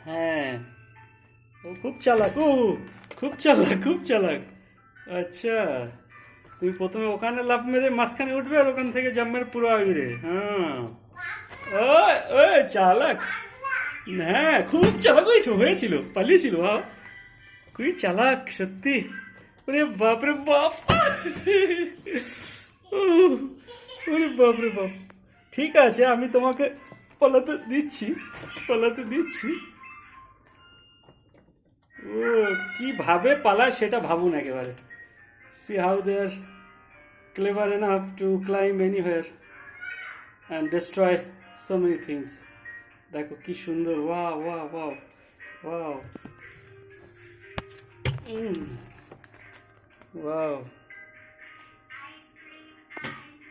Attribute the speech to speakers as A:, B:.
A: হ্যাঁ, ও খুব চালাক, ও খুব চালাক, খুব চালাক। আচ্ছা, তুমি প্রথমে ওখানে লাফ মেরে মাঝখানে উঠবে আর ওখান থেকে জাম্প মেরে পুরো আগে। হ্যাঁ, ওই ওই চালাক। হ্যাঁ, খুব চালাক হয়েছিল, পালিয়েছিল। বাহ, খুবই চালাক সত্যি। ওরে বাপ রে বাপ। উহ, ওরে বাপ রে বাপ। ঠিক আছে, আমি তোমাকে পালাতে দিচ্ছি, পালাতে দিচ্ছি। ও কিভাবে পালায় সেটা ভাবুন একেবারে। See how they are clever enough to climb anywhere and destroy so many things. দেখো কি সুন্দর, wow wow wow wow, wow.